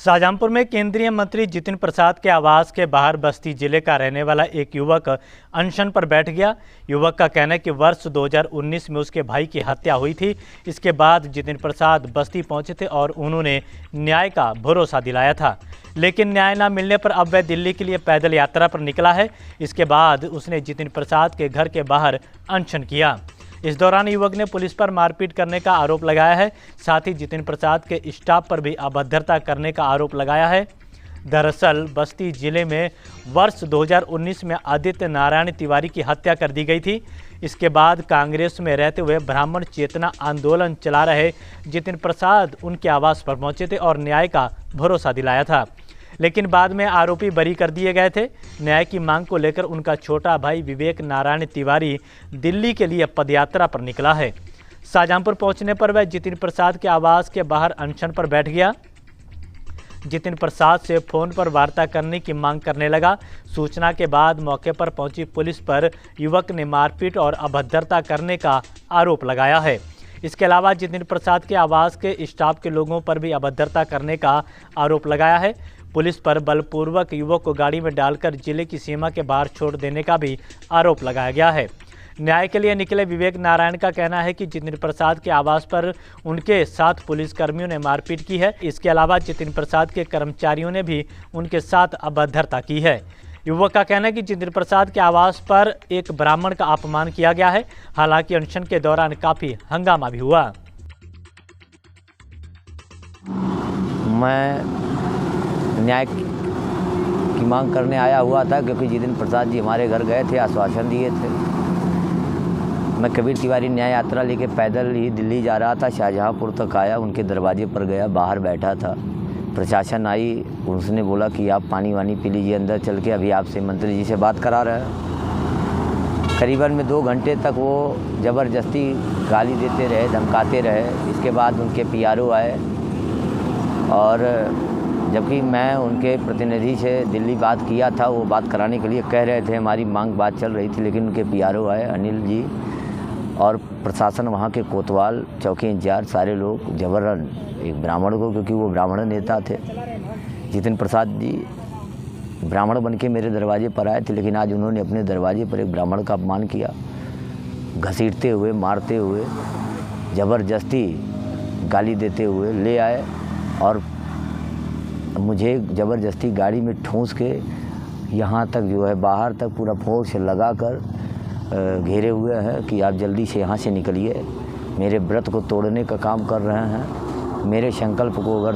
शाहजहांपुर में केंद्रीय मंत्री जितिन प्रसाद के आवास के बाहर बस्ती जिले का रहने वाला एक युवक अनशन पर बैठ गया। युवक का कहना है कि वर्ष 2019 में उसके भाई की हत्या हुई थी। इसके बाद जितिन प्रसाद बस्ती पहुंचे थे और उन्होंने न्याय का भरोसा दिलाया था, लेकिन न्याय न मिलने पर अब वह दिल्ली के लिए पैदल यात्रा पर निकला है। इसके बाद उसने जितिन प्रसाद के घर के बाहर अनशन किया। इस दौरान युवक ने पुलिस पर मारपीट करने का आरोप लगाया है। साथ ही जितिन प्रसाद के स्टाफ पर भी अभद्रता करने का आरोप लगाया है। दरअसल बस्ती जिले में वर्ष 2019 में आदित्य नारायण तिवारी की हत्या कर दी गई थी। इसके बाद कांग्रेस में रहते हुए ब्राह्मण चेतना आंदोलन चला रहे जितिन प्रसाद उनके आवास पर पहुंचे थे और न्याय का भरोसा दिलाया था, लेकिन बाद में आरोपी बरी कर दिए गए थे। न्याय की मांग को लेकर उनका छोटा भाई विवेक नारायण तिवारी दिल्ली के लिए पदयात्रा पर निकला है। शाहजहांपुर पहुंचने पर वह जितिन प्रसाद के आवास के बाहर अनशन पर बैठ गया। जितिन प्रसाद से फोन पर वार्ता करने की मांग करने लगा। सूचना के बाद मौके पर पहुंची पुलिस पर युवक ने मारपीट और अभद्रता करने का आरोप लगाया है। इसके अलावा जितिन प्रसाद के आवास के स्टाफ के लोगों पर भी अभद्रता करने का आरोप लगाया है। पुलिस पर बलपूर्वक युवक को गाड़ी में डालकर जिले की सीमा के बाहर छोड़ देने का भी आरोप लगाया गया है। न्याय के लिए निकले विवेक नारायण का कहना है कि जितिन प्रसाद के आवास पर उनके साथ पुलिसकर्मियों ने मारपीट की है। इसके अलावा जितिन प्रसाद के कर्मचारियों ने भी उनके साथ अभद्रता की है। युवक का कहना है कि जितिन प्रसाद के आवास पर एक ब्राह्मण का अपमान किया गया है। हालांकि अनशन के दौरान काफ़ी हंगामा भी हुआ। मैं न्याय की मांग करने आया हुआ था, क्योंकि जितिन प्रसाद जी हमारे घर गए थे, आश्वासन दिए थे। मैं कबीर तिवारी न्याय यात्रा लेके पैदल ही दिल्ली जा रहा था। शाहजहांपुर तक आया, उनके दरवाजे पर गया, बाहर बैठा था। प्रशासन आई, उसने बोला कि आप पानी वानी पी लीजिए, अंदर चल के अभी आपसे मंत्री जी से बात करा रहे हैं। करीबन में 2 घंटे तक वो ज़बरदस्ती गाली देते रहे, धमकाते रहे। इसके बाद उनके पीआरओ आए और जबकि मैं उनके प्रतिनिधि से दिल्ली बात किया था, वो बात कराने के लिए कह रहे थे, हमारी मांग बात चल रही थी, लेकिन उनके पीआरओ आए अनिल जी और प्रशासन, वहाँ के कोतवाल, चौकी इंचार्ज, सारे लोग जबरन एक ब्राह्मण को, क्योंकि वो ब्राह्मण नेता थे, जितिन प्रसाद जी ब्राह्मण बन के मेरे दरवाजे पर आए थे, लेकिन आज उन्होंने अपने दरवाजे पर एक ब्राह्मण का अपमान किया। घसीटते हुए, मारते हुए, ज़बरदस्ती गाली देते हुए ले आए और मुझे ज़बरदस्ती गाड़ी में ठूंस के यहाँ तक जो है बाहर तक पूरा फोर्स लगा कर घेरे हुए हैं कि आप जल्दी से यहाँ से निकलिए। मेरे व्रत को तोड़ने का काम कर रहे हैं। मेरे संकल्प को अगर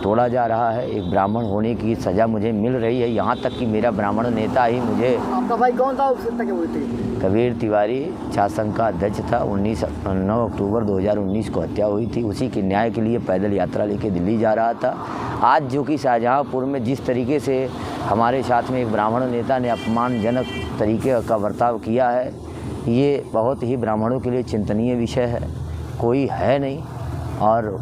तोड़ा जा रहा है, एक ब्राह्मण होने की सज़ा मुझे मिल रही है। यहाँ तक कि मेरा ब्राह्मण नेता ही मुझे, आपका भाई कौन था उस तक बोलते? कबीर तिवारी छात्र संघ का अध्यक्ष था। 9 अक्टूबर 2019 को हत्या हुई थी। उसी के न्याय के लिए पैदल यात्रा लेके दिल्ली जा रहा था। आज जो कि शाहजहांपुर में जिस तरीके से हमारे साथ में एक ब्राह्मण नेता ने अपमानजनक तरीके का बर्ताव किया है, ये बहुत ही ब्राह्मणों के लिए चिंतनीय विषय है। कोई है नहीं और